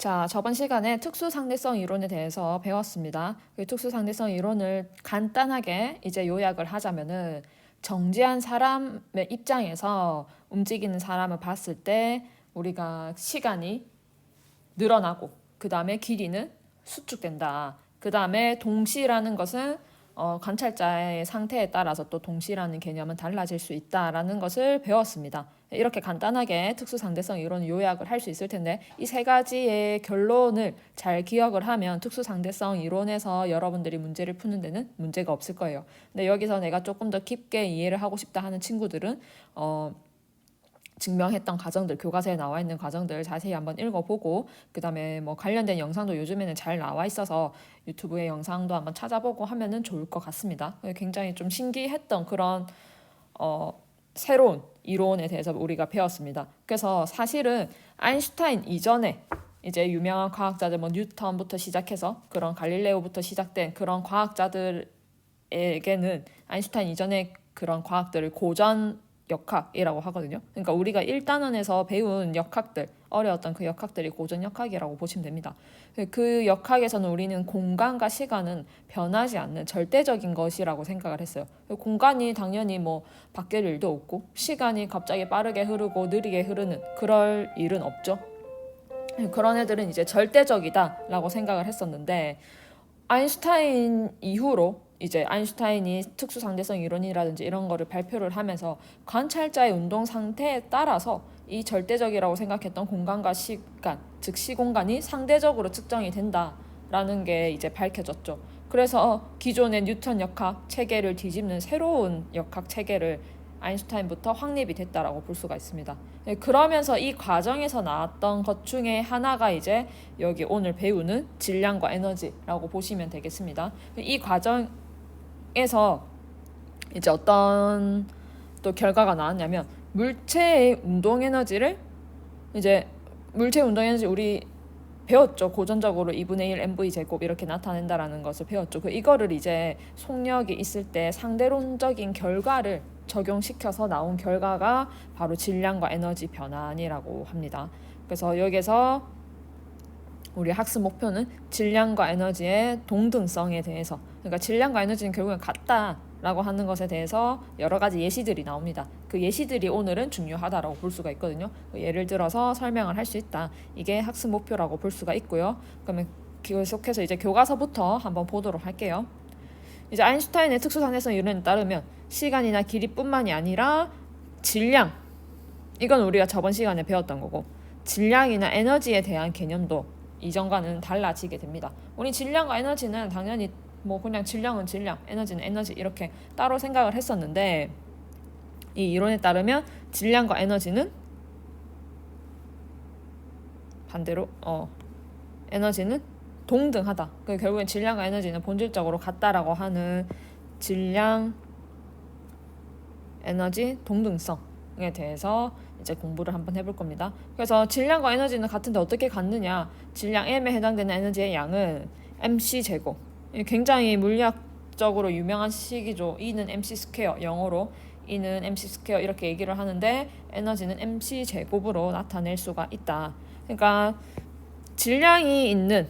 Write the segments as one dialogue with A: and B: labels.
A: 자, 저번 시간에 특수상대성 이론에 대해서 배웠습니다. 그 특수상대성 이론을 간단하게 이제 요약을 하자면은 정지한 사람의 입장에서 움직이는 사람을 봤을 때 우리가 시간이 늘어나고 그 다음에 길이는 수축된다. 그 다음에 동시라는 것은 관찰자의 상태에 따라서 또 동시라는 개념은 달라질 수 있다라는 것을 배웠습니다. 이렇게 간단하게 특수상대성 이론 요약을 할 수 있을 텐데 이 세 가지의 결론을 잘 기억을 하면 특수상대성 이론에서 여러분들이 문제를 푸는 데는 문제가 없을 거예요. 근데 여기서 내가 조금 더 깊게 이해를 하고 싶다 하는 친구들은 증명했던 과정들, 교과서에 나와 있는 과정들 자세히 한번 읽어보고 그 다음에 뭐 관련된 영상도 요즘에는 잘 나와 있어서 유튜브의 영상도 한번 찾아보고 하면은 좋을 것 같습니다. 굉장히 좀 신기했던 그런 새로운 이론에 대해서 우리가 배웠습니다. 그래서 사실은 아인슈타인 이전에 이제 유명한 과학자들 뭐 뉴턴부터 시작해서 그런 갈릴레오부터 시작된 그런 과학자들에게는 아인슈타인 이전의 그런 과학들을 고전 역학이라고 하거든요. 그러니까 우리가 1단원에서 배운 역학들, 어려웠던 그 역학들이 고전 역학이라고 보시면 됩니다. 그 역학에서는 우리는 공간과 시간은 변하지 않는 절대적인 것이라고 생각을 했어요. 공간이 당연히 뭐 바뀔 일도 없고 시간이 갑자기 빠르게 흐르고 느리게 흐르는 그럴 일은 없죠. 그런 애들은 이제 절대적이다라고 생각을 했었는데 아인슈타인 이후로 이제 아인슈타인이 특수상대성 이론이라든지 이런 거를 발표를 하면서 관찰자의 운동 상태에 따라서 이 절대적이라고 생각했던 공간과 시간, 즉 시공간이 상대적으로 측정이 된다라는 게 이제 밝혀졌죠. 그래서 기존의 뉴턴 역학 체계를 뒤집는 새로운 역학 체계를 아인슈타인부터 확립이 됐다라고 볼 수가 있습니다. 그러면서 이 과정에서 나왔던 것 중에 하나가 이제 여기 오늘 배우는 질량과 에너지라고 보시면 되겠습니다. 이 과정에서 이제 어떤 또 결과가 나왔냐면 물체의 운동 에너지를 이제 물체의 운동 에너지 우리 배웠죠. 고전적으로 2분의 1 mv 제곱 이렇게 나타낸다라는 것을 배웠죠. 이거를 이제 속력이 있을 때 상대론적인 결과를 적용시켜서 나온 결과가 바로 질량과 에너지 변환이라고 합니다. 그래서 여기서 우리 학습 목표는 질량과 에너지의 동등성에 대해서, 그러니까 질량과 에너지는 결국엔 같다라고 하는 것에 대해서 여러 가지 예시들이 나옵니다. 그 예시들이 오늘은 중요하다라고 볼 수가 있거든요. 예를 들어서 설명을 할 수 있다. 이게 학습 목표라고 볼 수가 있고요. 그러면 계속해서 이제 교과서부터 한번 보도록 할게요. 이제 아인슈타인의 특수상대성 이론에 따르면 시간이나 길이뿐만이 아니라 질량, 이건 우리가 저번 시간에 배웠던 거고, 질량이나 에너지에 대한 개념도 이전과는 달라지게 됩니다. 우리 질량과 에너지는 당연히 뭐 그냥 질량은 질량, 에너지는 에너지 이렇게 따로 생각을 했었는데 이 이론에 따르면 질량과 에너지는 반대로 에너지는 동등하다. 결국엔 질량과 에너지는 본질적으로 같다라고 하는 질량, 에너지 동등성에 대해서 이제 공부를 한번 해볼 겁니다. 그래서 질량과 에너지는 같은데 어떻게 같느냐? 질량 m에 해당되는 에너지의 양은 mc 제곱. 굉장히 물리학적으로 유명한 식이죠. E는 mc 스퀘어, 영어로 E는 mc 스퀘어 이렇게 얘기를 하는데 에너지는 mc 제곱으로 나타낼 수가 있다. 그러니까 질량이 있는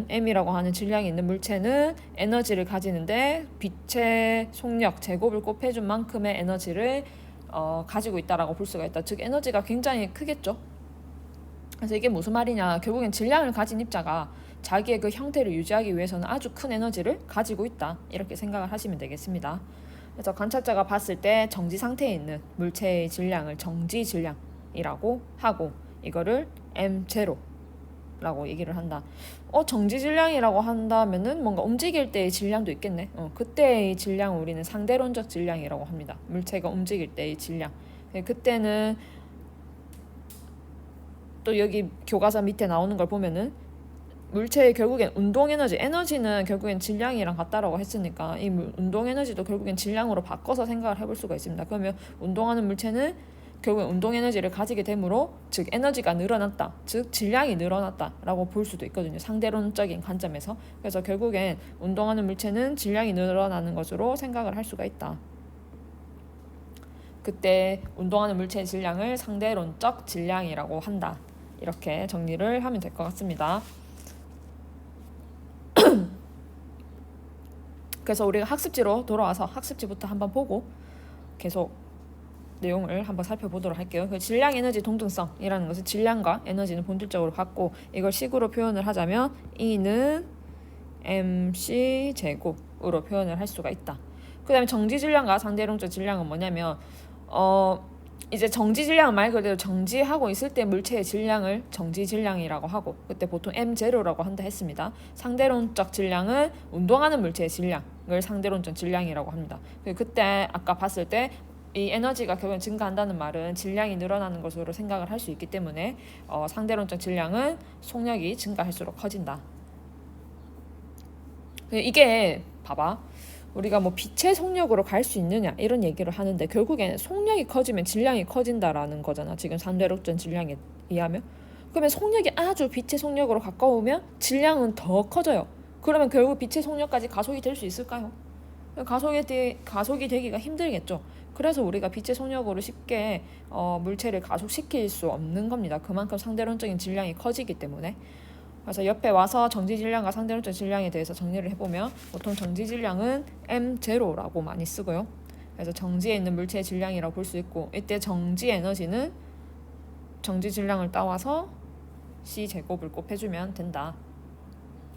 A: M이라고 하는 질량이 있는 물체는 에너지를 가지는데 빛의 속력 제곱을 곱해준 만큼의 에너지를 가지고 있다라고 볼 수가 있다. 즉 에너지가 굉장히 크겠죠. 그래서 이게 무슨 말이냐? 결국엔 질량을 가진 입자가 자기의 그 형태를 유지하기 위해서는 아주 큰 에너지를 가지고 있다. 이렇게 생각을 하시면 되겠습니다. 그래서 관찰자가 봤을 때 정지 상태에 있는 물체의 질량을 정지 질량이라고 하고 이거를 M0 라고 얘기를 한다. 정지 질량이라고 한다면은 뭔가 움직일 때의 질량도 있겠네. 그때의 질량을 우리는 상대론적 질량이라고 합니다. 물체가 움직일 때의 질량. 그때는 또 여기 교과서 밑에 나오는 걸 보면은 물체의 결국엔 운동 에너지는 결국엔 질량이랑 같다라고 했으니까 이 운동 에너지도 결국엔 질량으로 바꿔서 생각을 해볼 수가 있습니다. 그러면 운동하는 물체는 결국엔 운동 에너지를 가지게 되므로 즉 에너지가 늘어났다, 즉 질량이 늘어났다라고 볼 수도 있거든요. 상대론적인 관점에서. 그래서 결국엔 운동하는 물체는 질량이 늘어나는 것으로 생각을 할 수가 있다. 그때 운동하는 물체의 질량을 상대론적 질량이라고 한다. 이렇게 정리를 하면 될 것 같습니다. 그래서 우리가 학습지로 돌아와서 학습지부터 한번 보고 계속 내용을 한번 살펴보도록 할게요. 그 질량 에너지 동등성이라는 것은 질량과 에너지는 본질적으로 같고 이걸 식으로 표현을 하자면 E는 mc 제곱으로 표현을 할 수가 있다. 그 다음에 정지 질량과 상대 이동적 질량은 뭐냐면 이제 정지 질량은 말 그대로 정지하고 있을 때 물체의 질량을 정지 질량이라고 하고 그때 보통 m0라고 한다 했습니다. 상대론적 질량은 운동하는 물체의 질량을 상대론적 질량이라고 합니다. 그때 아까 봤을 때 이 에너지가 결국 증가한다는 말은 질량이 늘어나는 것으로 생각을 할 수 있기 때문에 상대론적 질량은 속력이 증가할수록 커진다. 이게 봐봐. 우리가 뭐 빛의 속력으로 갈 수 있느냐 이런 얘기를 하는데 결국에는 속력이 커지면 질량이 커진다라는 거잖아. 지금 상대론적 질량에 의하면. 그러면 속력이 아주 빛의 속력으로 가까우면 질량은 더 커져요. 그러면 결국 빛의 속력까지 가속이 될 수 있을까요? 가속이 되기가 힘들겠죠. 그래서 우리가 빛의 속력으로 쉽게 물체를 가속시킬 수 없는 겁니다. 그만큼 상대론적인 질량이 커지기 때문에. 그래서 옆에 와서 정지 질량과 상대론적 질량에 대해서 정리를 해보면 보통 정지 질량은 m0라고 많이 쓰고요. 그래서 정지에 있는 물체의 질량이라고 볼 수 있고 이때 정지 에너지는 정지 질량을 따와서 c 제곱을 곱해주면 된다.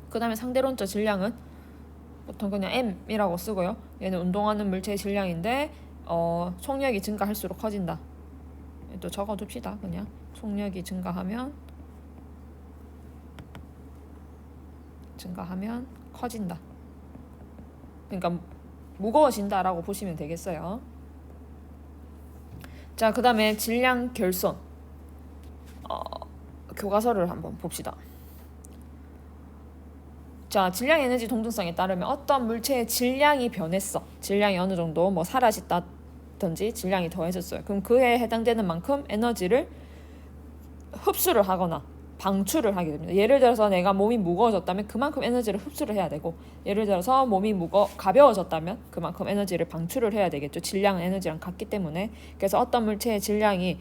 A: 그 다음에 상대론적 질량은 보통 그냥 m이라고 쓰고요. 얘는 운동하는 물체의 질량인데 속력이 증가할수록 커진다. 또 적어둡시다. 그냥 속력이 증가하면 커진다. 그러니까 무거워진다라고 보시면 되겠어요. 자, 그 다음에 질량 결손 교과서를 한번 봅시다. 자, 질량 에너지 동등성에 따르면 어떤 물체의 질량이 변했어. 질량이 어느 정도 뭐 사라졌다든지 질량이 더해졌어요. 그럼 그에 해당되는 만큼 에너지를 흡수를 하거나 방출을 하게 됩니다. 예를 들어서 내가 몸이 무거워졌다면 그만큼 에너지를 흡수를 해야 되고 예를 들어서 몸이 가벼워졌다면 그만큼 에너지를 방출을 해야 되겠죠. 질량은 에너지랑 같기 때문에. 그래서 어떤 물체의 질량이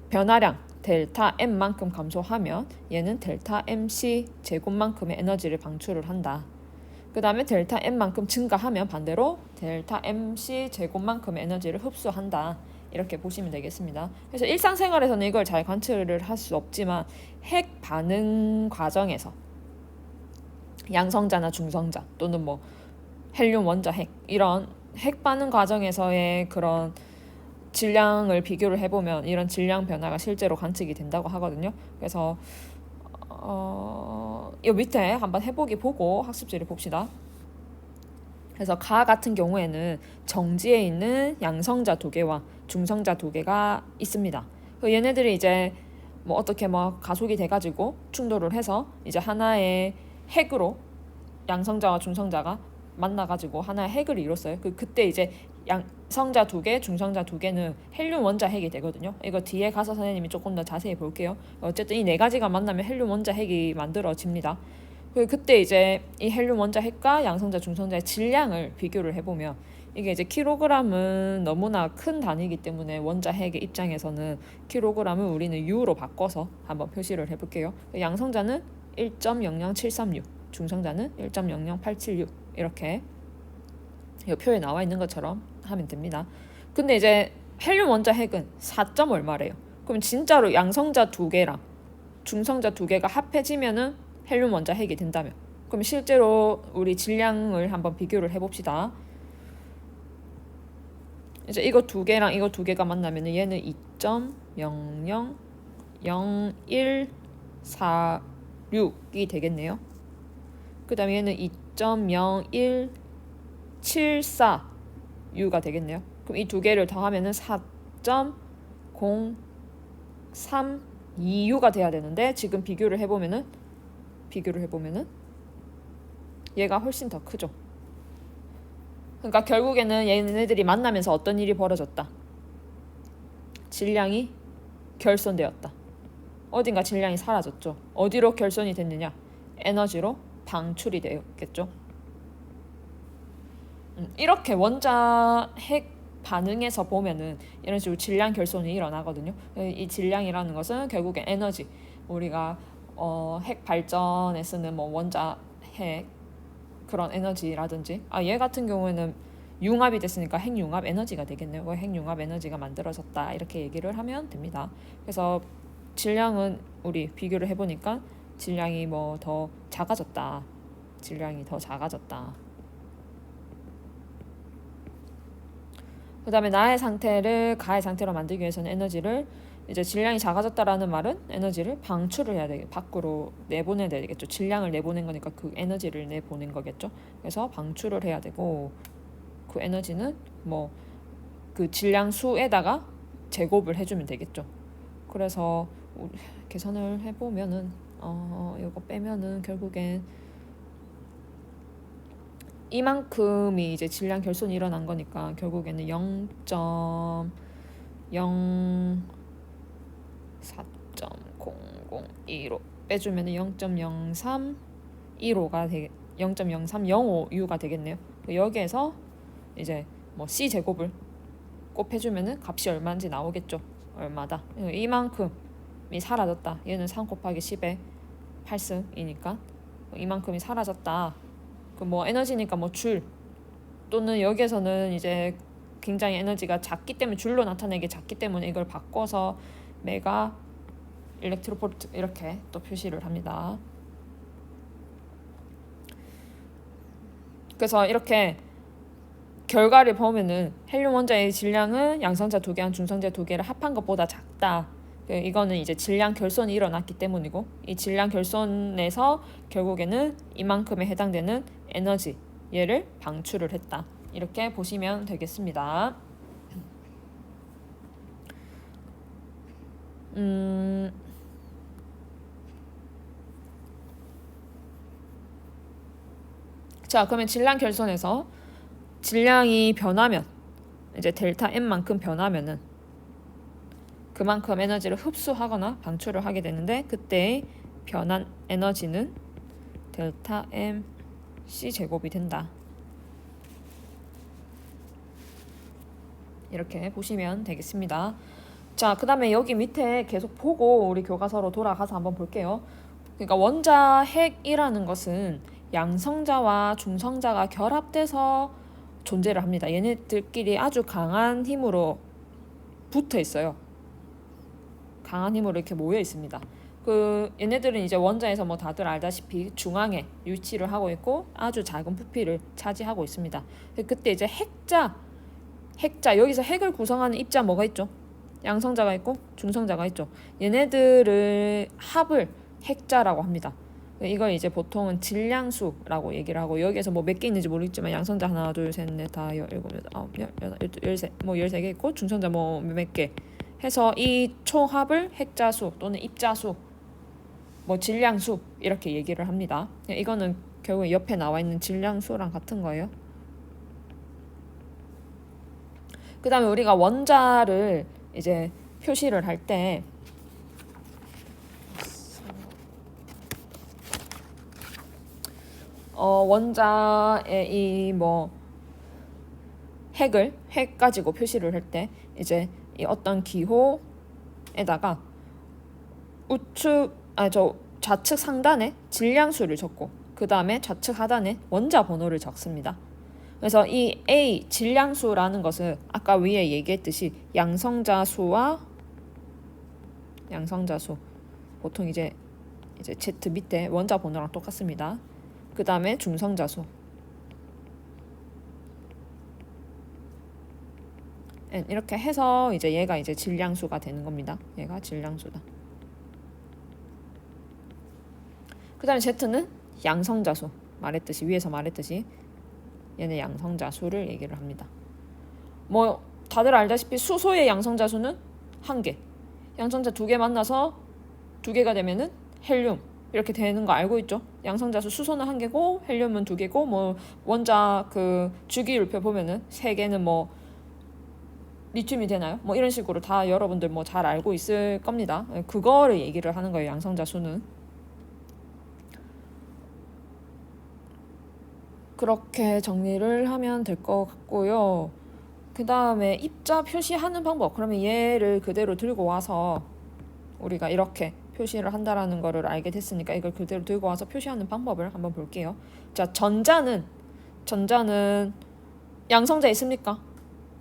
A: 변화량 델타 m만큼 감소하면 얘는 델타 mc 제곱만큼의 에너지를 방출을 한다. 그 다음에 델타 m만큼 증가하면 반대로 델타 mc 제곱만큼의 에너지를 흡수한다. 이렇게 보시면 되겠습니다. 그래서 일상생활에서는 이걸 잘 관측을 할 수 없지만 핵 반응 과정에서 양성자나 중성자 또는 뭐 헬륨 원자 핵 이런 핵 반응 과정에서의 그런 질량을 비교를 해보면 이런 질량 변화가 실제로 관측이 된다고 하거든요. 그래서 이 밑에 한번 해보기 보고 학습지를 봅시다. 그래서 가 같은 경우에는 정지에 있는 양성자 2개와 중성자 2개가 있습니다. 얘네들이 이제 뭐 어떻게 뭐 가속이 돼가지고 충돌을 해서 이제 하나의 핵으로 양성자와 중성자가 만나가지고 하나의 핵을 이뤘어요. 그때 이제 양성자 2개, 중성자 2개는 헬륨 원자 핵이 되거든요. 이거 뒤에 가서 선생님이 조금 더 자세히 볼게요. 어쨌든 이 4가지가 만나면 헬륨 원자 핵이 만들어집니다. 그때 이제 이 헬륨 원자 핵과 양성자, 중성자의 질량을 비교를 해보면 이게 이제 킬로그램은 너무나 큰 단위이기 때문에 원자 핵의 입장에서는 킬로그램을 우리는 U로 바꿔서 한번 표시를 해볼게요. 양성자는 1.00736, 중성자는 1.00876 이렇게 이 표에 나와 있는 것처럼 하면 됩니다. 근데 이제 헬륨 원자 핵은 4. 얼마래요. 그럼 진짜로 양성자 2개랑 중성자 2개가 합해지면은 헬륨 원자 핵이 된다면 그럼 실제로 우리 질량을 한번 비교를 해봅시다. 이제 이거 2개랑 이거 2개가 만나면 얘는 2.000146이 되겠네요. 그 다음에 얘는 2.0174U가 되겠네요. 그럼 이 2개를 더하면은 4.032U가 돼야 되는데 지금 비교를 해보면은 얘가 훨씬 더 크죠. 그러니까 결국에는 얘네들이 만나면서 어떤 일이 벌어졌다. 질량이 결손되었다. 어딘가 질량이 사라졌죠. 어디로 결손이 됐느냐? 에너지로 방출이 되었겠죠. 이렇게 원자 핵 반응에서 보면은 이런 식으로 질량 결손이 일어나거든요. 이 질량이라는 것은 결국엔 에너지, 우리가 핵 발전에 쓰는 뭐 원자 핵 그런 에너지라든지 얘 같은 경우에는 융합이 됐으니까 핵융합 에너지가 되겠네요. 핵융합 에너지가 만들어졌다 이렇게 얘기를 하면 됩니다. 그래서 질량은 우리 비교를 해보니까 질량이 뭐 더 작아졌다. 질량이 더 작아졌다. 그 다음에 나의 상태를 가의 상태로 만들기 위해서는 에너지를 이제 질량이 작아졌다라는 말은 에너지를 방출을 해야 되겠죠. 밖으로 내보내야 되겠죠. 질량을 내보낸 거니까 그 에너지를 내보낸 거겠죠. 그래서 방출을 해야 되고 그 에너지는 뭐 그 질량 수에다가 제곱을 해주면 되겠죠. 그래서 계산을 해보면은 이거 빼면은 결국엔 이만큼이 이제 질량 결손이 일어난 거니까 결국에는 0.04.002로 빼주면은 0.0315가 되게 0.0305U가 되겠네요. 여기에서 이제 뭐 C 제곱을 곱해주면은 값이 얼마인지 나오겠죠. 얼마다 이만큼이 사라졌다. 얘는 3 곱하기 10의 8승이니까 이만큼이 사라졌다. 그 뭐 에너지니까 뭐 줄 또는 여기에서는 이제 굉장히 에너지가 작기 때문에 줄로 나타내기 작기 때문에 이걸 바꿔서 메가 일렉트로볼트 이렇게 또 표시를 합니다. 그래서 이렇게 결과를 보면은 헬륨 원자의 질량은 양성자 2개랑 중성자 2개를 합한 것보다 작다. 이거는 이제 질량 결손이 일어났기 때문이고 이 질량 결손에서 결국에는 이만큼에 해당되는 에너지 얘를 방출을 했다. 이렇게 보시면 되겠습니다. 자, 그러면 질량 결손에서 질량이 변하면 이제 델타 M만큼 변하면은 그만큼 에너지를 흡수하거나 방출을 하게 되는데 그때 변한 에너지는 델타 M C 제곱이 된다. 이렇게 보시면 되겠습니다. 자, 그 다음에 여기 밑에 계속 보고 우리 교과서로 돌아가서 한번 볼게요. 그러니까 원자 핵이라는 것은 양성자와 중성자가 결합돼서 존재를 합니다. 얘네들끼리 아주 강한 힘으로 붙어 있어요. 강한 힘으로 이렇게 모여 있습니다. 그 얘네들은 이제 원자에서 뭐 다들 알다시피 중앙에 위치를 하고 있고 아주 작은 부피를 차지하고 있습니다. 그때 이제 핵자 여기서 핵을 구성하는 입자 뭐가 있죠? 양성자가 있고 중성자가 있죠. 얘네들을 합을 핵자라고 합니다. 이걸 이제 보통은 질량수라고 얘기를 하고 여기에서 뭐 몇 개 있는지 모르겠지만 양성자 하나 둘셋넷 다 열일곱 여덟 아홉 열 여덟 열세 뭐 13개 있고 중성자 뭐 몇 개 해서 이 총합을 핵자수 또는 입자수 뭐 질량수 이렇게 얘기를 합니다. 이거는 결국 옆에 나와 있는 질량수랑 같은 거예요. 그 다음에 우리가 원자를 이제 표시를 할 때 원자의 이 뭐 핵 가지고 표시를 할 때 이제 이 어떤 기호에다가 좌측 상단에 질량수를 적고 그 다음에 좌측 하단에 원자 번호를 적습니다. 그래서 이 A 질량수라는 것은 아까 위에 얘기했듯이 양성자수 보통 이제 Z 밑에 원자 번호랑 똑같습니다. 그 다음에 중성자수 이렇게 해서 이제 얘가 이제 질량수가 되는 겁니다. 얘가 질량수다. 그 다음에 Z는 양성자수 위에서 말했듯이 얘는 양성자수를 얘기를 합니다. 뭐 다들 알다시피 수소의 양성자수는 1개, 양성자 2개 만나서 2개가 되면은 헬륨 이렇게 되는 거 알고 있죠? 양성자수 수소는 1개고 헬륨은 2개고 뭐 원자 그 주기율표 보면은 3개는 뭐 리튬이 되나요? 뭐 이런 식으로 다 여러분들 뭐 잘 알고 있을 겁니다. 그거를 얘기를 하는 거예요. 양성자수는. 그렇게 정리를 하면 될 것 같고요. 그 다음에 입자 표시하는 방법. 그러면 얘를 그대로 들고 와서 우리가 이렇게 표시를 한다라는 거를 알게 됐으니까 이걸 그대로 들고 와서 표시하는 방법을 한번 볼게요. 자, 전자는 양성자 있습니까?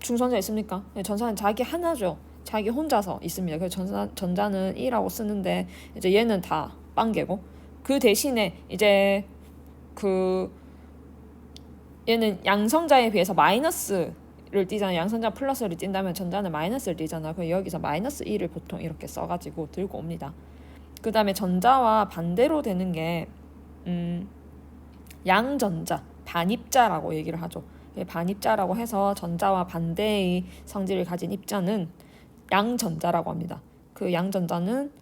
A: 중성자 있습니까? 네, 전자는 자기 하나죠. 자기 혼자서 있습니다. 그래서 전자는 1라고 쓰는데 이제 얘는 다 빵개고, 그 대신에 이제 얘는 양성자에 비해서 마이너스를 띄잖아요. 양성자 플러스를 띈다면 전자는 마이너스를 띄잖아요. 그래서 여기서 마이너스 1을 보통 이렇게 써가지고 들고 옵니다. 그 다음에 전자와 반대로 되는 게 양전자, 반입자라고 얘기를 하죠. 반입자라고 해서 전자와 반대의 성질을 가진 입자는 양전자라고 합니다. 그 양전자는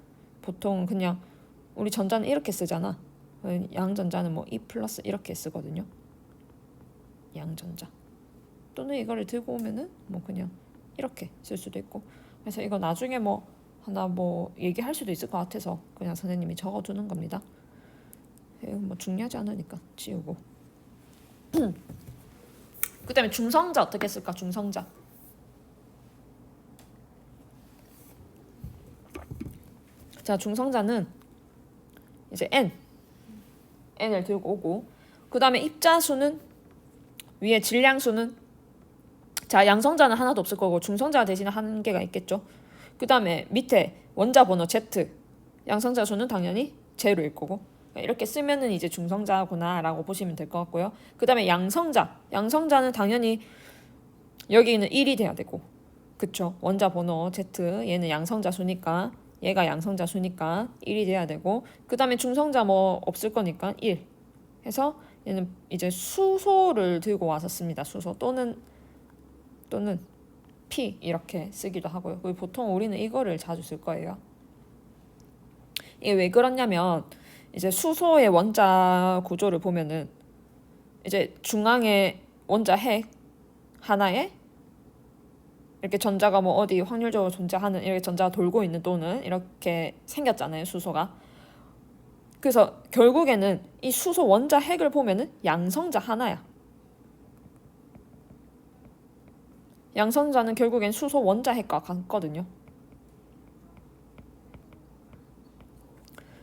A: 보통 그냥 우리 전자는 이렇게 쓰잖아. 양전자는 뭐 E 플러스 이렇게 쓰거든요. 양전자. 또는 이거를 들고 오면은 뭐 그냥 이렇게 쓸 수도 있고. 그래서 이거 나중에 뭐 하나 뭐 얘기할 수도 있을 것 같아서 그냥 선생님이 적어두는 겁니다. 뭐 중요하지 않으니까 지우고. 그 다음에 중성자 어떻게 쓸까? 중성자. 자, 중성자는 이제 n을 들고 오고, 그 다음에 입자수는 위에 질량수는, 자, 양성자는 하나도 없을 거고 중성자 대신에 한 개가 있겠죠. 그 다음에 밑에 원자 번호 Z, 양성자 수는 당연히 제로일 거고, 이렇게 쓰면은 이제 중성자구나 라고 보시면 될 것 같고요. 그 다음에 양성자는 당연히 여기는 1이 돼야 되고, 그쵸? 원자 번호 Z, 얘는 양성자 수니까, 얘가 양성자 수니까 1이 돼야 되고, 그 다음에 중성자 뭐 없을 거니까 1 해서 얘는 이제 수소를 들고 와서 씁니다. 수소 또는 P 이렇게 쓰기도 하고요. 보통 우리는 이거를 자주 쓸 거예요. 이게 왜 그러냐면 이제 수소의 원자 구조를 보면은 이제 중앙에 원자 핵 하나에 이렇게 전자가 뭐 어디 확률적으로 존재하는 이렇게 전자가 돌고 있는 또는 이렇게 생겼잖아요, 수소가. 그래서 결국에는 이 수소 원자 핵을 보면은 양성자 하나야. 양성자는 결국엔 수소 원자 핵과 같거든요.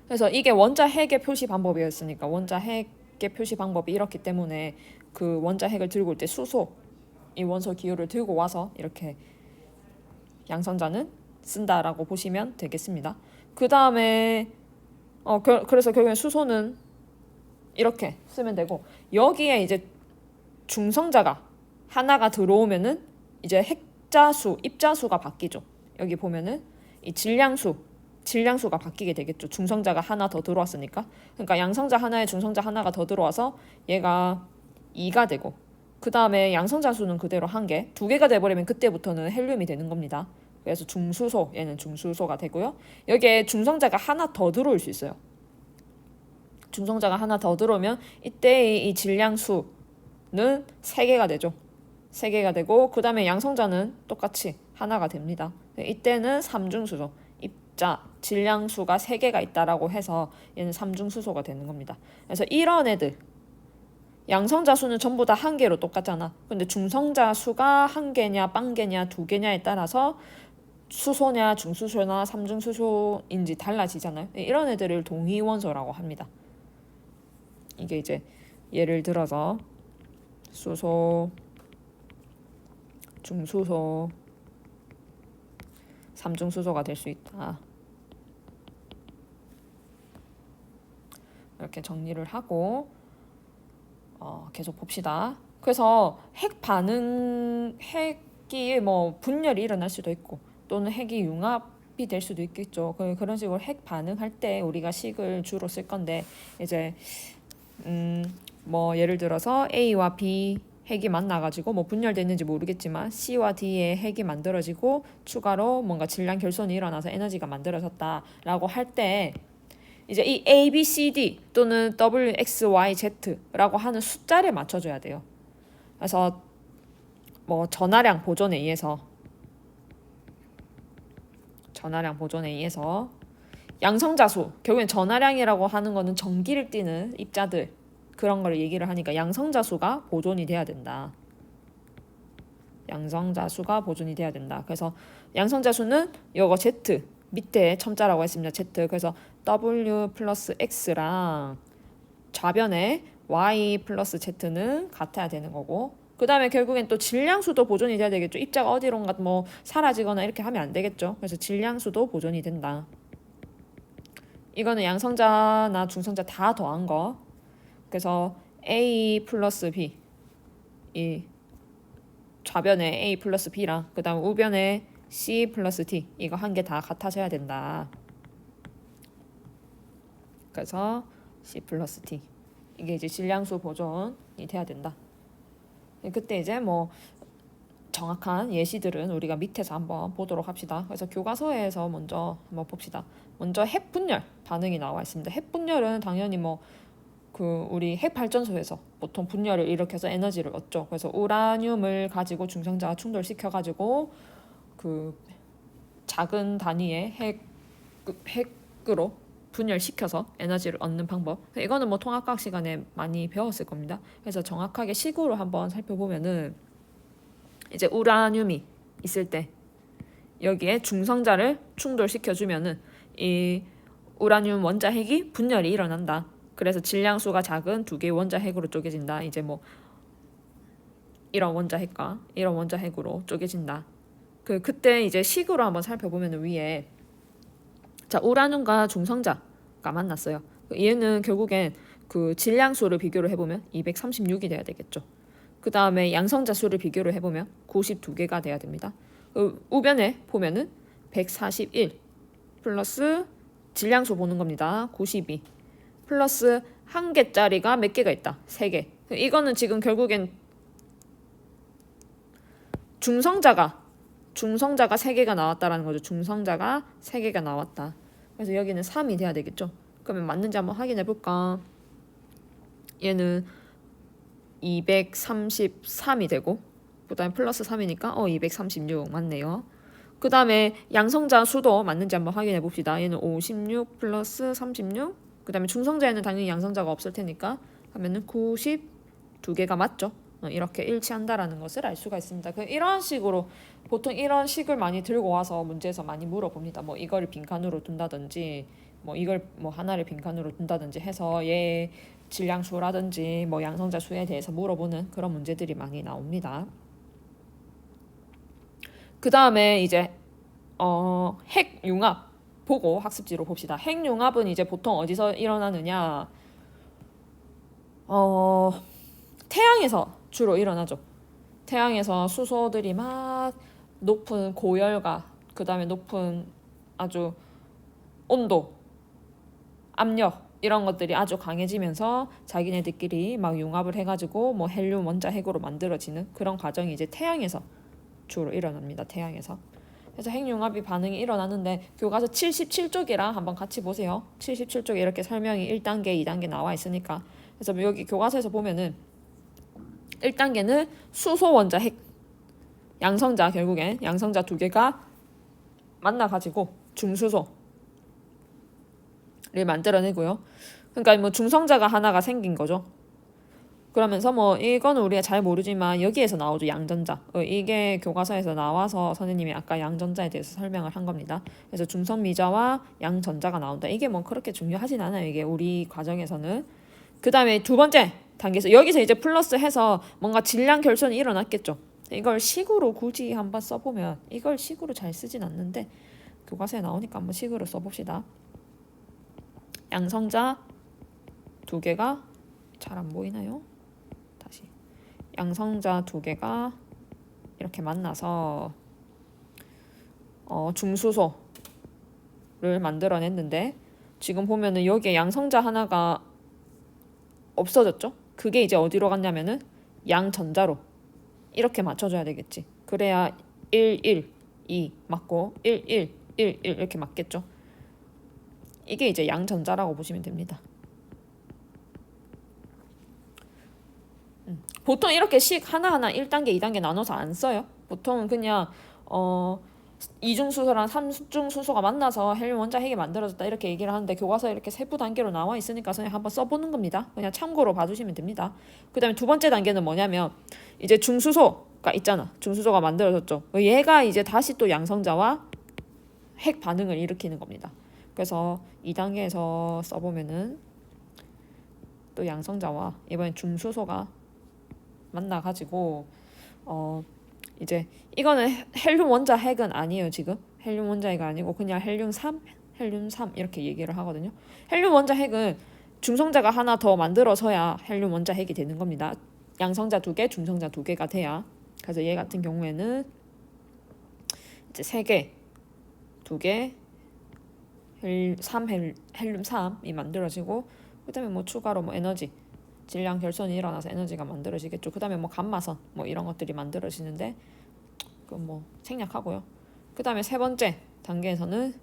A: 그래서 이게 원자 핵의 표시 방법이었으니까 원자 핵의 표시 방법이 이렇기 때문에 그 원자 핵을 들고 올 때 수소 이 원소 기호를 들고 와서 이렇게 양성자는 쓴다라고 보시면 되겠습니다. 그 다음에 그래서 결국엔 수소는 이렇게 쓰면 되고, 여기에 이제 중성자가 하나가 들어오면은 이제 핵자수, 입자수가 바뀌죠. 여기 보면은 이 질량수가 바뀌게 되겠죠. 중성자가 하나 더 들어왔으니까. 그러니까 양성자 하나에 중성자 하나가 더 들어와서 얘가 2가 되고, 그 다음에 양성자 수는 그대로 1개, 2개가 돼버리면 그때부터는 헬륨이 되는 겁니다. 그래서 중수소, 얘는 중수소가 되고요. 여기에 중성자가 하나 더 들어올 수 있어요. 중성자가 하나 더 들어오면 이때의 이 질량수는 3개가 되죠. 3개가 되고, 그 다음에 양성자는 똑같이 하나가 됩니다. 이때는 3중수소, 입자, 질량수가 3개가 있다라고 해서 얘는 3중수소가 되는 겁니다. 그래서 이런 애들, 양성자 수는 전부 다 1개로 똑같잖아. 근데 중성자 수가 1개냐, 빵개냐, 2개냐에 따라서 수소냐, 중수소나 3중수소인지 달라지잖아요. 이런 애들을 동위원소라고 합니다. 이게 이제 예를 들어서 수소, 중수소, 3중수소가 될 수 있다. 이렇게 정리를 하고 계속 봅시다. 그래서 핵이 뭐 분열이 일어날 수도 있고 또는 핵이 융합이 될 수도 있겠죠. 그런 식으로 핵 반응할 때 우리가 식을 주로 쓸 건데, 이제 뭐 예를 들어서 A와 B 핵이 만나가지고 뭐 분열됐는지 모르겠지만 C와 D의 핵이 만들어지고 추가로 뭔가 질량 결손이 일어나서 에너지가 만들어졌다라고 할 때 이제 이 A, B, C, D 또는 W, X, Y, Z라고 하는 숫자를 맞춰줘야 돼요. 그래서 뭐 전하량 보존에 의해서 양성자수, 결국엔 전하량이라고 하는 거는 전기를 띠는 입자들, 그런 걸 얘기를 하니까 양성자수가 보존이 돼야 된다. 그래서 양성자수는 요거 Z, 밑에 첨자라고 했습니다. Z. 그래서 W 플러스 X랑 좌변에 Y 플러스 Z는 같아야 되는 거고, 그 다음에 결국엔 또 질량수도 보존이 돼야 되겠죠. 입자가 어디론가 뭐 사라지거나 이렇게 하면 안 되겠죠. 그래서 질량수도 보존이 된다. 이거는 양성자나 중성자 다 더한 거. 그래서 A 플러스 B, 이 좌변에 A 플러스 B랑 그 다음 우변에 C 플러스 D, 이거 한 개 다 같아져야 된다. 그래서 C 플러스 D, 이게 이제 질량수 보존이 돼야 된다. 그때 이제 뭐 정확한 예시들은 우리가 밑에서 한번 보도록 합시다. 그래서 교과서에서 먼저 한번 봅시다. 먼저 핵 분열 반응이 나와 있습니다. 핵 분열은 당연히 뭐 그 우리 핵 발전소에서 보통 분열을 일으켜서 에너지를 얻죠. 그래서 우라늄을 가지고 중성자가 충돌시켜 가지고 그 작은 단위의 핵으로 분열시켜서 에너지를 얻는 방법. 이거는 뭐 통합과학 시간에 많이 배웠을 겁니다. 그래서 정확하게 식으로 한번 살펴보면은 이제 우라늄이 있을 때 여기에 중성자를 충돌시켜 주면은 이 우라늄 원자핵이 분열이 일어난다. 그래서 질량수가 작은 두 개의 원자핵으로 쪼개진다. 이제 뭐 이런 원자핵과 이런 원자핵으로 쪼개진다. 그때 이제 식으로 한번 살펴보면 위에 자 우라늄과 중성자가 만났어요. 얘는 결국엔 그 질량수를 비교를 해보면 236이 돼야 되겠죠. 그 다음에 양성자 수를 비교를 해보면 92개가 돼야 됩니다. 우변에 보면은 141 플러스 질량수 보는 겁니다. 92 플러스 한 개짜리가 몇 개가 있다. 3개. 이거는 지금 결국엔 중성자가 3개가 나왔다라는 거죠. 중성자가 3개가 나왔다. 그래서 여기는 3이 돼야 되겠죠. 그러면 맞는지 한번 확인해 볼까? 얘는 233이 되고 그 다음에 플러스 3이니까 236 맞네요. 그 다음에 양성자 수도 맞는지 한번 확인해 봅시다. 얘는 56 플러스 36, 그 다음에 중성자에는 당연히 양성자가 없을 테니까 하면은 92개가 맞죠. 이렇게 일치한다라는 것을 알 수가 있습니다. 이런 식으로 보통 이런 식을 많이 들고 와서 문제에서 많이 물어봅니다. 뭐 이거를 빈칸으로 둔다든지 뭐 이걸 뭐 하나를 빈칸으로 둔다든지 해서 얘 질량수라든지 뭐 양성자 수에 대해서 물어보는 그런 문제들이 많이 나옵니다. 그 다음에 이제 핵융합 보고 학습지로 봅시다. 핵융합은 이제 보통 어디서 일어나느냐? 태양에서 주로 일어나죠. 태양에서 수소들이 막 높은 고열과 그 다음에 높은 아주 온도, 압력 이런 것들이 아주 강해지면서 자기네들끼리 막 융합을 해가지고 뭐 헬륨 원자핵으로 만들어지는 그런 과정이 이제 태양에서 주로 일어납니다. 태양에서. 그래서 핵융합이 반응이 일어나는데 교과서 77쪽이랑 한번 같이 보세요. 77쪽에 이렇게 설명이 1단계, 2단계 나와 있으니까. 그래서 여기 교과서에서 보면은 1단계는 수소 원자핵, 양성자 결국엔 양성자 2개가 만나가지고 중수소를 만들어내고요. 그러니까 뭐 중성자가 하나가 생긴 거죠. 그러면서 뭐 이거는 우리가 잘 모르지만 여기에서 나오죠. 양전자. 이게 교과서에서 나와서 선생님이 아까 양전자에 대해서 설명을 한 겁니다. 그래서 중성미자와 양전자가 나온다. 이게 뭐 그렇게 중요하진 않아요. 이게 우리 과정에서는. 그 다음에 두 번째 단계에서 여기서 이제 플러스 해서 뭔가 질량 결손이 일어났겠죠. 이걸 식으로 굳이 한번 써보면 이걸 식으로 잘 쓰진 않는데 교과서에 나오니까 한번 식으로 써봅시다. 양성자 2개가 잘 안 보이나요? 양성자 2개가 이렇게 만나서 중수소를 만들어냈는데 지금 보면은 여기에 양성자 하나가 없어졌죠? 그게 이제 어디로 갔냐면은 양전자로 이렇게 맞춰줘야 되겠지. 그래야 1, 1, 2 맞고 1, 1, 1, 1 이렇게 맞겠죠? 이게 이제 양전자라고 보시면 됩니다. 보통 이렇게 식 하나하나 1단계, 2단계 나눠서 안 써요. 보통은 그냥 이중수소랑 삼중수소가 만나서 헬륨 원자핵이 만들어졌다 이렇게 얘기를 하는데 교과서에 이렇게 세부 단계로 나와 있으니까 그냥 한번 써보는 겁니다. 그냥 참고로 봐주시면 됩니다. 그 다음에 두 번째 단계는 뭐냐면 이제 중수소가 있잖아. 중수소가 만들어졌죠. 얘가 이제 다시 또 양성자와 핵 반응을 일으키는 겁니다. 그래서 2단계에서 써보면은 또 양성자와 이번엔 중수소가 만나가지고 이제 이거는 헬륨 원자 핵은 아니에요. 지금 헬륨 원자 핵이 아니고 그냥 헬륨3 이렇게 얘기를 하거든요. 헬륨 원자 핵은 중성자가 하나 더 만들어서야 헬륨 원자 핵이 되는 겁니다. 양성자 2개, 중성자 2개가 돼야. 그래서 얘 같은 경우에는 이제 3개, 2개, 헬륨 3이 만들어지고, 그다음에 뭐 추가로 뭐 에너지, 질량 결손이 일어나서 에너지가 만들어지겠죠. 그다음에 뭐 감마선 뭐 이런 것들이 만들어지는데 그건 뭐 생략하고요. 그다음에 세 번째 단계에서는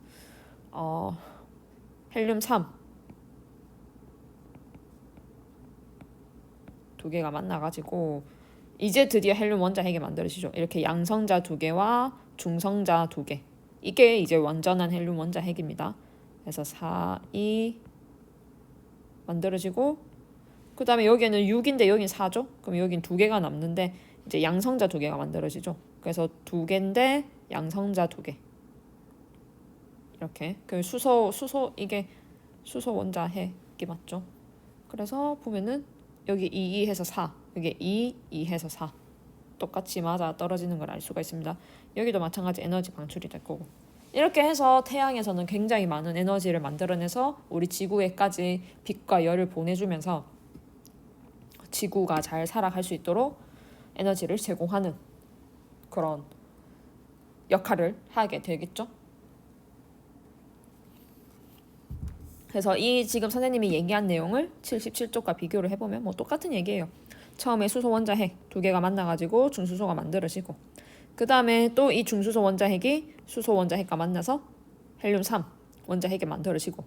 A: 헬륨 3 2개가 만나가지고 이제 드디어 헬륨 원자 핵이 만들어지죠. 이렇게 양성자 2개와 중성자 2개, 이게 이제 완전한 헬륨 원자 핵입니다. 그래서 4, 2 만들어지고, 그 다음에 여기는 6인데 여긴 4죠. 그럼 여긴 2개가 남는데 이제 양성자 2개가 만들어지죠. 그래서 2개인데 양성자 2개, 이렇게 그 수소 이게 수소 원자 핵이 맞죠. 그래서 보면은 여기 2, 2 해서 4, 여기 2, 2 해서 4 똑같이 맞아 떨어지는 걸 알 수가 있습니다. 여기도 마찬가지 에너지 방출이 될 거고, 이렇게 해서 태양에서는 굉장히 많은 에너지를 만들어내서 우리 지구에까지 빛과 열을 보내주면서 지구가 잘 살아갈 수 있도록 에너지를 제공하는 그런 역할을 하게 되겠죠. 그래서 이 지금 선생님이 얘기한 내용을 77쪽과 비교를 해보면 뭐 똑같은 얘기예요. 처음에 수소 원자 핵 2개가 만나가지고 중수소가 만들어지고, 그 다음에 또 이 중수소 원자 핵이 수소 원자 핵과 만나서 헬륨 3 원자 핵이 만들어지고,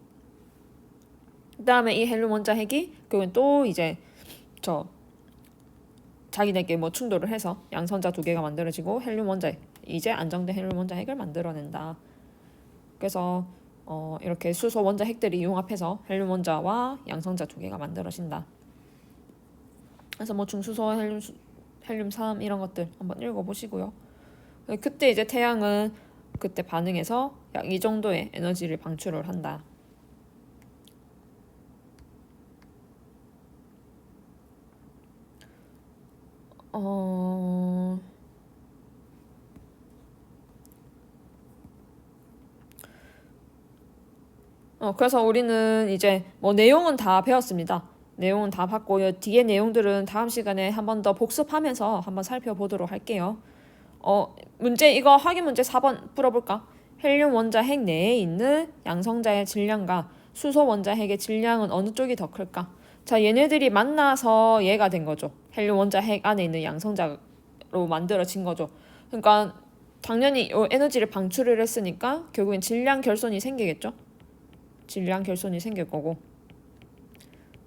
A: 그 다음에 이 헬륨 원자 핵이 그건 또 이제 자기네끼리 뭐 충돌을 해서 양성자 2개가 만들어지고 헬륨 원자 핵, 이제 안정된 헬륨 원자 핵을 만들어낸다. 그래서 이렇게 수소 원자 핵들이 융합해서 헬륨 원자와 양성자 2개가 만들어진다. 그래서 뭐 중수소 헬륨 3 이런 것들 한번 읽어보시고요. 그때 이제 태양은 그때 반응해서 약 이 정도의 에너지를 방출을 한다. 그래서 우리는 이제 뭐 내용은 다 배웠습니다. 내용은 다 봤고요. 뒤에 내용들은 다음 시간에 한 번 더 복습하면서 한번 살펴보도록 할게요. 문제 이거 확인 문제 4번 풀어볼까? 헬륨 원자 핵 내에 있는 양성자의 질량과 수소 원자 핵의 질량은 어느 쪽이 더 클까? 자, 얘네들이 만나서 얘가 된 거죠. 헬륨 원자 핵 안에 있는 양성자로 만들어진 거죠. 그러니까 당연히 에너지를 방출을 했으니까 결국엔 질량 결손이 생기겠죠. 질량 결손이 생길 거고,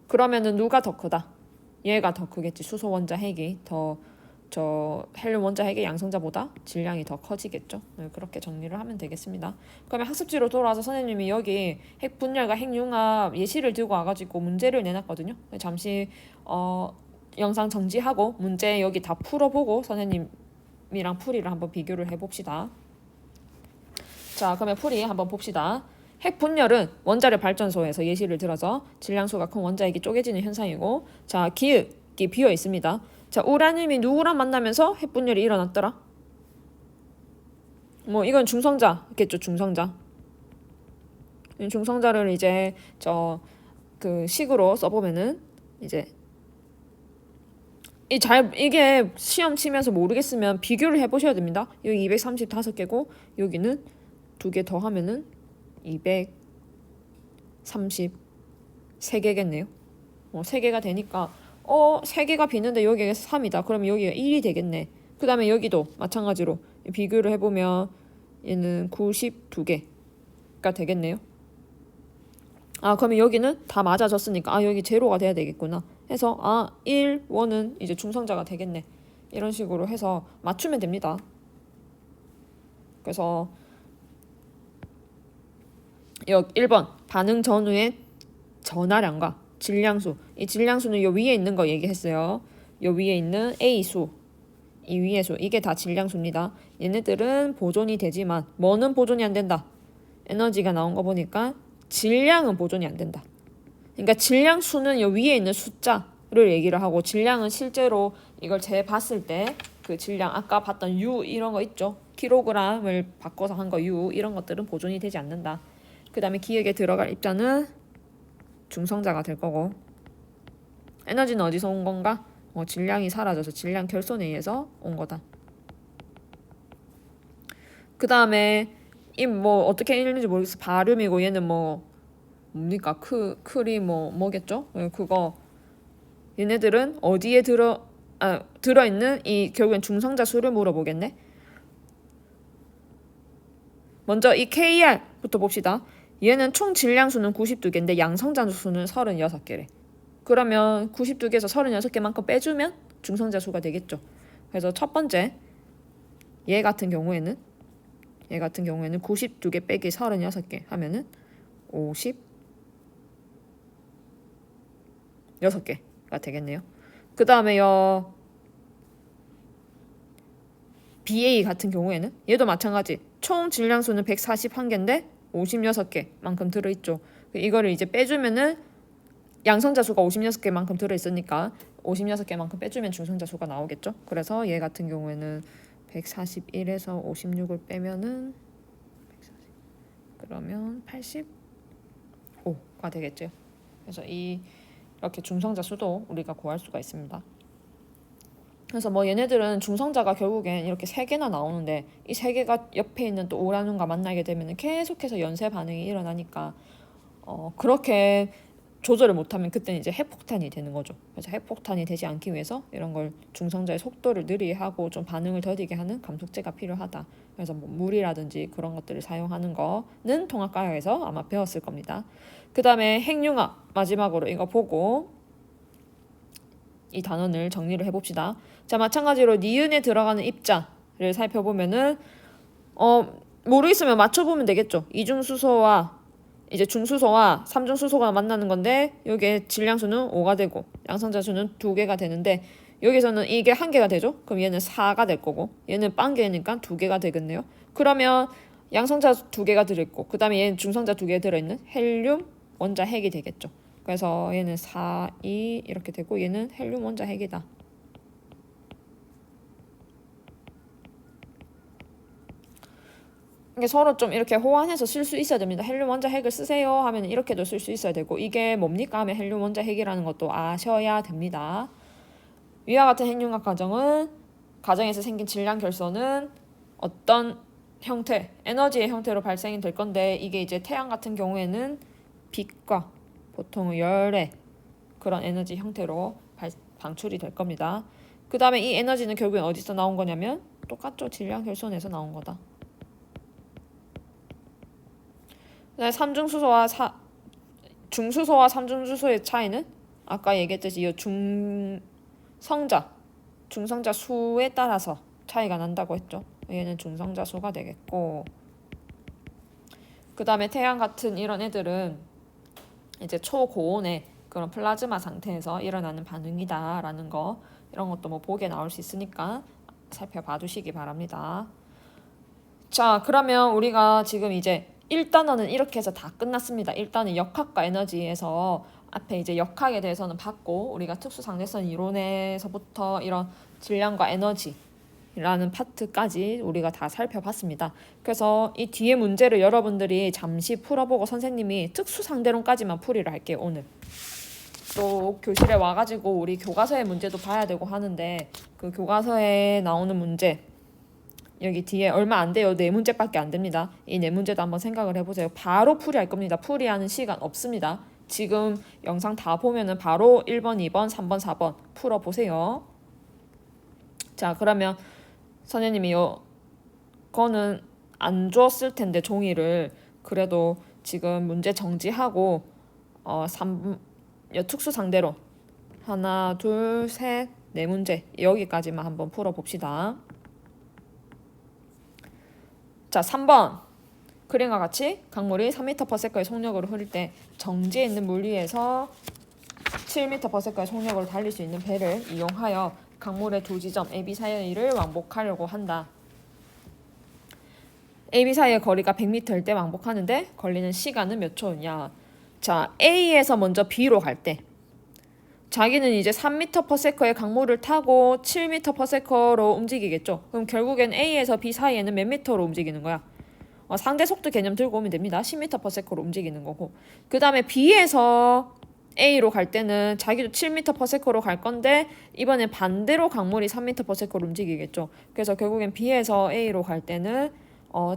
A: 그러면은 누가 더 크다? 얘가 더 크겠지. 수소 원자 핵이 헬륨 원자 핵의 양성자보다 질량이 더 커지겠죠. 네, 그렇게 정리를 하면 되겠습니다. 그러면 학습지로 돌아와서 선생님이 여기 핵 분열과 핵 융합 예시를 들고 와가지고 문제를 내놨거든요. 잠시 영상 정지하고 문제 여기 다 풀어보고 선생님이랑 풀이를 한번 비교를 해봅시다. 자, 그러면 풀이 한번 봅시다. 핵 분열은 원자력 발전소에서 예시를 들어서 질량수가 큰 원자핵이 쪼개지는 현상이고, 자, 기읍이 비어 있습니다. 자, 우라늄이 누구랑 만나면서 핵 분열이 일어났더라? 뭐 이건 중성자겠죠. 중성자를 이제 그 식으로 써보면은 이제 이게 시험 치면서 모르겠으면 비교를 해보셔야 됩니다. 여기 235개고 여기는 2개 더 하면은 233개겠네요. 3개가 되니까 3개가 비는데 여기가 3이다. 그러면 여기가 1이 되겠네. 그 다음에 여기도 마찬가지로 비교를 해보면 얘는 92개가 되겠네요. 그러면 여기는 다 맞아졌으니까 여기 제로가 돼야 되겠구나 해서 1, 1은 이제 중성자가 되겠네. 이런 식으로 해서 맞추면 됩니다. 그래서 1번 반응 전후의 전하량과 질량수, 이 질량수는 요 위에 있는 거 얘기했어요. 요 위에 있는 A수, 이 위의 수, 이게 다 질량수입니다. 얘네들은 보존이 되지만 뭐는 보존이 안 된다? 에너지가 나온 거 보니까 질량은 보존이 안 된다. 그러니까 질량 수는 요 위에 있는 숫자를 얘기를 하고 질량은 실제로 이걸 재봤을 때 그 질량 아까 봤던 U 이런 거 있죠. 킬로그램을 바꿔서 한 거 U 이런 것들은 보존이 되지 않는다. 그 다음에 기억에 들어갈 입자는 중성자가 될 거고 에너지는 어디서 온 건가? 질량이 사라져서 질량 결손에 의해서 온 거다. 그 다음에 이 뭐 어떻게 읽는지 모르겠어. 발음이고 얘는 뭐 뭡니까? 클이 뭐겠죠? 그거 얘네들은 어디에 들어있는 이 결국엔 중성자 수를 물어보겠네. 먼저 이 KR부터 봅시다. 얘는 총 질량 수는 92개인데 양성자 수는 36개래. 그러면 92개에서 36개만큼 빼주면 중성자 수가 되겠죠. 그래서 첫 번째 얘 같은 경우에는 92개 빼기 36개 하면은 56개가 되겠네요. 그 다음에요 BA 같은 경우에는 얘도 마찬가지 총 질량수는 141개인데 56개만큼 들어있죠. 이거를 이제 빼주면은 양성자 수가 56개만큼 들어있으니까 56개만큼 빼주면 중성자 수가 나오겠죠. 그래서 얘 같은 경우에는 141에서 56을 빼면은 140, 그러면 85가 되겠죠. 그래서 이렇게 중성자 수도 우리가 구할 수가 있습니다. 그래서 뭐 얘네들은 중성자가 결국엔 이렇게 3개나 나오는데 이 3개가 옆에 있는 또 우라늄과 만나게 되면 계속해서 연쇄 반응이 일어나니까 그렇게 조절을 못하면 그때는 이제 핵폭탄이 되는 거죠. 그래서 핵폭탄이 되지 않기 위해서 이런 걸 중성자의 속도를 느리게 하고 좀 반응을 더디게 하는 감속제가 필요하다. 그래서 뭐 물이라든지 그런 것들을 사용하는 거는 통합과학에서 아마 배웠을 겁니다. 그 다음에 핵융합 마지막으로 이거 보고 이 단원을 정리를 해봅시다. 자, 마찬가지로 니은에 들어가는 입자를 살펴보면은 모르겠으면 맞춰보면 되겠죠. 이중수소와 이제 중수소와 삼중수소가 만나는 건데 여기에 질량수는 5가 되고 양성자수는 2개가 되는데 여기서는 이게 1개가 되죠. 그럼 얘는 4가 될 거고 얘는 빵개니까 2개가 되겠네요. 그러면 양성자 2개가 들어있고 그 다음에 얘는 중성자 2개 들어있는 헬륨 원자 핵이 되겠죠. 그래서 얘는 4, 2 이렇게 되고 얘는 헬륨 원자 핵이다. 이게 서로 좀 이렇게 호환해서 쓸 수 있어야 됩니다. 헬륨 원자 핵을 쓰세요 하면 이렇게도 쓸 수 있어야 되고 이게 뭡니까 하면 헬륨 원자 핵이라는 것도 아셔야 됩니다. 위와 같은 핵융합 가정에서 생긴 질량 결손은 어떤 형태, 에너지의 형태로 발생이 될 건데 이게 이제 태양 같은 경우에는 빛과 보통 열의 그런 에너지 형태로 방출이 될 겁니다. 그 다음에 이 에너지는 결국엔 어디서 나온 거냐면 똑같죠. 질량 결손에서 나온 거다. 삼중수소와 중수소와 삼중수소의 차이는 아까 얘기했듯이 이 중성자 수에 따라서 차이가 난다고 했죠. 얘는 중성자 수가 되겠고 그 다음에 태양 같은 이런 애들은 이제 초고온의 그런 플라즈마 상태에서 일어나는 반응이다 라는 거 이런 것도 뭐 보기에 나올 수 있으니까 살펴봐 두시기 바랍니다. 자, 그러면 우리가 지금 이제 1단원은 이렇게 해서 다 끝났습니다. 1단은 역학과 에너지에서 앞에 이제 역학에 대해서는 봤고 우리가 특수상대성 이론에서부터 이런 질량과 에너지라는 파트까지 우리가 다 살펴봤습니다. 그래서 이 뒤에 문제를 여러분들이 잠시 풀어보고 선생님이 특수상대론까지만 풀이를 할게요. 오늘 또 교실에 와가지고 우리 교과서의 문제도 봐야 되고 하는데 그 교과서에 나오는 문제 여기 뒤에 얼마 안 돼요. 4문제밖에 안 됩니다. 이 4문제도 한번 생각을 해보세요. 바로 풀이할 겁니다. 풀이하는 시간 없습니다. 지금 영상 다 보면은 바로 1번, 2번, 3번, 4번 풀어보세요. 자, 그러면 선생님이 거는 안 줬을 텐데 종이를 그래도 지금 문제 정지하고 3 특수상대론 하나, 둘, 셋, 4문제 여기까지만 한번 풀어봅시다. 자, 3번 그림과 같이 강물이 3m/s의 속력으로 흐를 때 정지해 있는 물 위에서 7m/s의 속력으로 달릴 수 있는 배를 이용하여 강물의 두 지점 A, B 사이를 왕복하려고 한다. A, B 사이의 거리가 100m일 때 왕복하는데 걸리는 시간은 몇 초냐. 자, A에서 먼저 B로 갈 때 자기는 이제 3m/s의 강물을 타고 7m/s로 움직이겠죠. 그럼 결국엔 A에서 B 사이에는 몇 미터로 움직이는 거야? 상대 속도 개념 들고 오면 됩니다. 10m/s로 움직이는 거고. 그 다음에 B에서 A로 갈 때는 자기도 7m/s로 갈 건데 이번엔 반대로 강물이 3m/s로 움직이겠죠. 그래서 결국엔 B에서 A로 갈 때는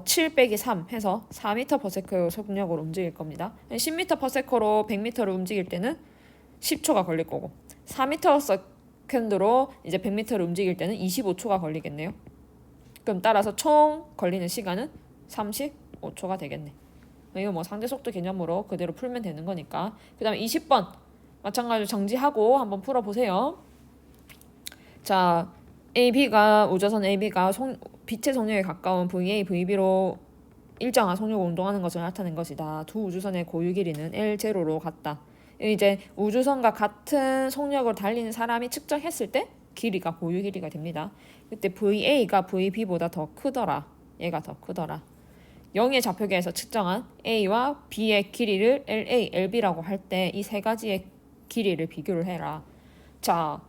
A: 7 빼기 3 해서 4m/s 속력으로 움직일 겁니다. 10m/s로 100m를 움직일 때는 10초가 걸릴 거고 4m/s로 이제 100m를 움직일 때는 25초가 걸리겠네요. 그럼 따라서 총 걸리는 시간은 35초가 되겠네. 이거 뭐 상대 속도 개념으로 그대로 풀면 되는 거니까. 그 다음에 20번 마찬가지로 정지하고 한번 풀어보세요. 자, 우주선 AB가 빛의 속력에 가까운 VA, VB로 일정한 속력을 운동하는 것을 나타낸 것이다. 두 우주선의 고유 길이는 L0로 같다. 이제 우주선과 같은 속력으로 달리는 사람이 측정했을 때 길이가 고유 길이가 됩니다. 그때 VA가 VB보다 더 크더라. 얘가 더 크더라. 0의 좌표계에서 측정한 A와 B의 길이를 LA, LB라고 할 때 이 세 가지의 길이를 비교를 해라. 자,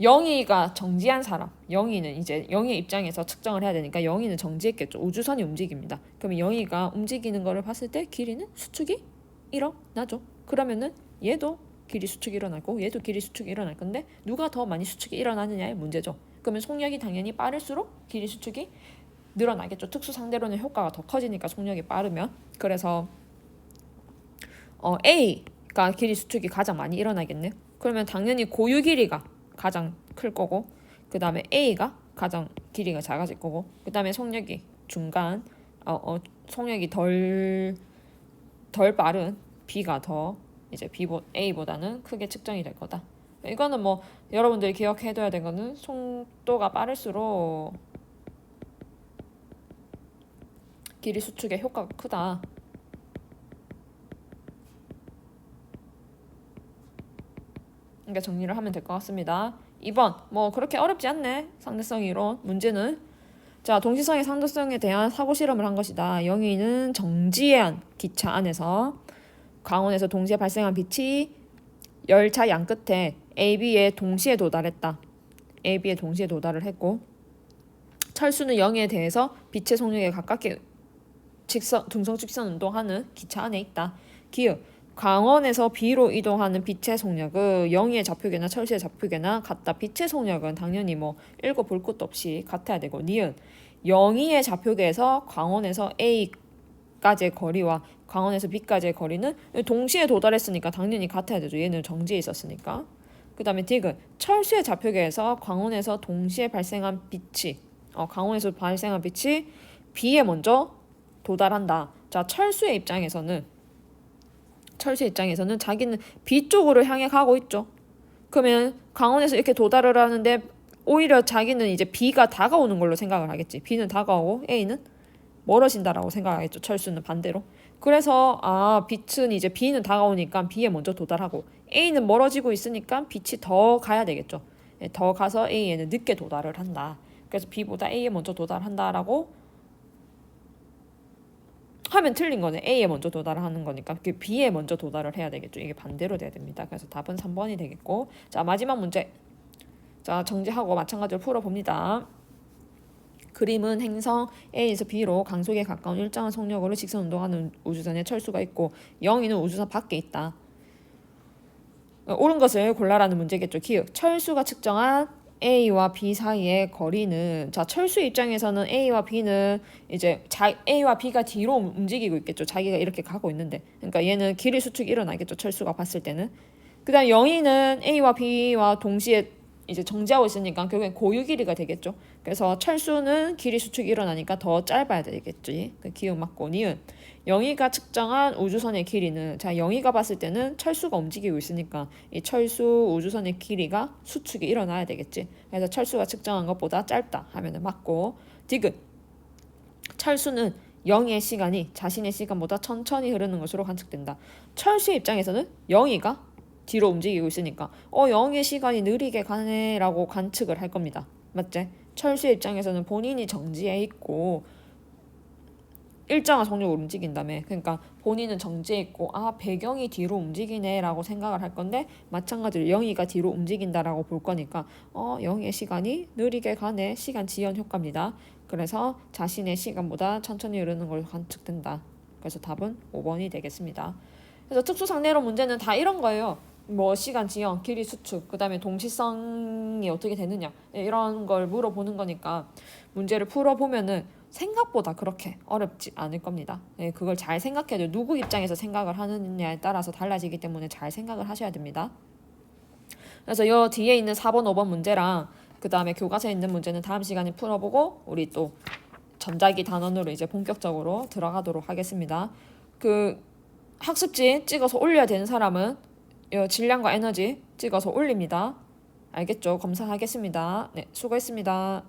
A: 0이가 정지한 사람, 0이는 이제 0의 입장에서 측정을 해야 되니까 0이는 정지했겠죠. 우주선이 움직입니다. 그러면 0이가 움직이는 거를 봤을 때 길이는 수축이 일어나죠. 그러면은 얘도 길이 수축이 일어나고 얘도 길이 수축이 일어날 건데 누가 더 많이 수축이 일어나느냐의 문제죠. 그러면 속력이 당연히 빠를수록 길이 수축이 늘어나겠죠. 특수 상대로는 효과가 더 커지니까 속력이 빠르면. 그래서 A가 길이 수축이 가장 많이 일어나겠네요. 그러면 당연히 고유 길이가 가장 클 거고 그 다음에 A가 가장 길이가 작아질 거고 그 다음에 속력이 중간 속력이 덜 빠른 B가 더 이제 A보다는 크게 측정이 될 거다. 이거는 뭐 여러분들이 기억해둬야 될 거는 속도가 빠를수록 길이 수축의 효과가 크다. 그러니까 정리를 하면 될 것 같습니다. 2번 뭐 그렇게 어렵지 않네. 상대성 이론 문제는. 자, 동시성의 상대성에 대한 사고 실험을 한 것이다. 영희는 정지한 기차 안에서 광원에서 동시에 발생한 빛이 열차 양 끝에 AB에 동시에 도달했다. AB에 동시에 도달을 했고 철수는 영희에 대해서 빛의 속력에 가깝게 등성 직선 운동하는 기차 안에 있다. 기역 광원에서 B로 이동하는 빛의 속력은 영희의 좌표계나 철수의 좌표계나 같다. 빛의 속력은 당연히 뭐 읽어볼 것도 없이 같아야 되고 니은 영희의 좌표계에서 광원에서 A까지의 거리와 광원에서 B까지의 거리는 동시에 도달했으니까 당연히 같아야 되죠. 얘는 정지해 있었으니까. 그 다음에 딕은 철수의 좌표계에서 광원에서 동시에 발생한 빛이 광원에서 발생한 빛이 B에 먼저 도달한다. 자, 철수의 입장에서는 자기는 B 쪽으로 향해 가고 있죠. 그러면 광원에서 이렇게 도달을 하는데 오히려 자기는 이제 B가 다가오는 걸로 생각을 하겠지. B는 다가오고 A는 멀어진다라고 생각하겠죠. 철수는 반대로. 그래서 빛은 이제 B는 다가오니까 B에 먼저 도달하고 A는 멀어지고 있으니까 빛이 더 가야 되겠죠. 더 가서 A에는 늦게 도달을 한다. 그래서 B보다 A에 먼저 도달한다라고 하면 틀린 거네. A에 먼저 도달을 하는 거니까 B에 먼저 도달을 해야 되겠죠. 이게 반대로 돼야 됩니다. 그래서 답은 3번이 되겠고. 자, 마지막 문제. 자, 정지하고 마찬가지로 풀어봅니다. 그림은 행성 A에서 B로 강속에 가까운 일정한 속력으로 직선 운동하는 우주선에 철수가 있고 영희는 우주선 밖에 있다. 옳은 것을 골라라는 문제겠죠. 기억. 철수가 측정한 A와 B 사이의 거리는 자, 철수 입장에서는 A와 B는 이제 A와 B가 뒤로 움직이고 있겠죠. 자기가 이렇게 가고 있는데. 그러니까 얘는 길이 수축이 일어나겠죠. 철수가 봤을 때는. 그다음 영희는 A와 B와 동시에 이제 정지하고 있으니까 결국엔 고유 길이가 되겠죠. 그래서 철수는 길이 수축이 일어나니까 더 짧아야 되겠지. 그 기억 맞고 니은. 영희가 측정한 우주선의 길이는 자, 영희가 봤을 때는 철수가 움직이고 있으니까 이 철수 우주선의 길이가 수축이 일어나야 되겠지. 그래서 철수가 측정한 것보다 짧다 하면은 맞고 디귿. 철수는 영희의 시간이 자신의 시간보다 천천히 흐르는 것으로 관측된다. 철수의 입장에서는 영희가 뒤로 움직이고 있으니까 영희의 시간이 느리게 가네라고 관측을 할 겁니다. 맞지? 철수의 입장에서는 본인이 정지해 있고 일정한 속력으로 움직인다며. 그러니까 본인은 정지해 있고 배경이 뒤로 움직이네라고 생각을 할 건데 마찬가지로 영희가 뒤로 움직인다라고 볼 거니까 영희의 시간이 느리게 가네. 시간 지연 효과입니다. 그래서 자신의 시간보다 천천히 흐르는 걸 관측된다. 그래서 답은 5번이 되겠습니다. 그래서 특수상례론 문제는 다 이런 거예요. 뭐 시간 지연, 길이 수축, 그다음에 동시성이 어떻게 되느냐 이런 걸 물어보는 거니까 문제를 풀어보면은 생각보다 그렇게 어렵지 않을 겁니다. 그걸 잘 생각해야 돼요. 누구 입장에서 생각을 하느냐에 따라서 달라지기 때문에 잘 생각을 하셔야 됩니다. 그래서 이 뒤에 있는 4번, 5번 문제랑 그 다음에 교과서에 있는 문제는 다음 시간에 풀어보고 우리 또 전자기 단원으로 이제 본격적으로 들어가도록 하겠습니다. 그 학습지 찍어서 올려야 되는 사람은 이 질량과 에너지 찍어서 올립니다. 알겠죠? 검사하겠습니다. 네, 수고했습니다.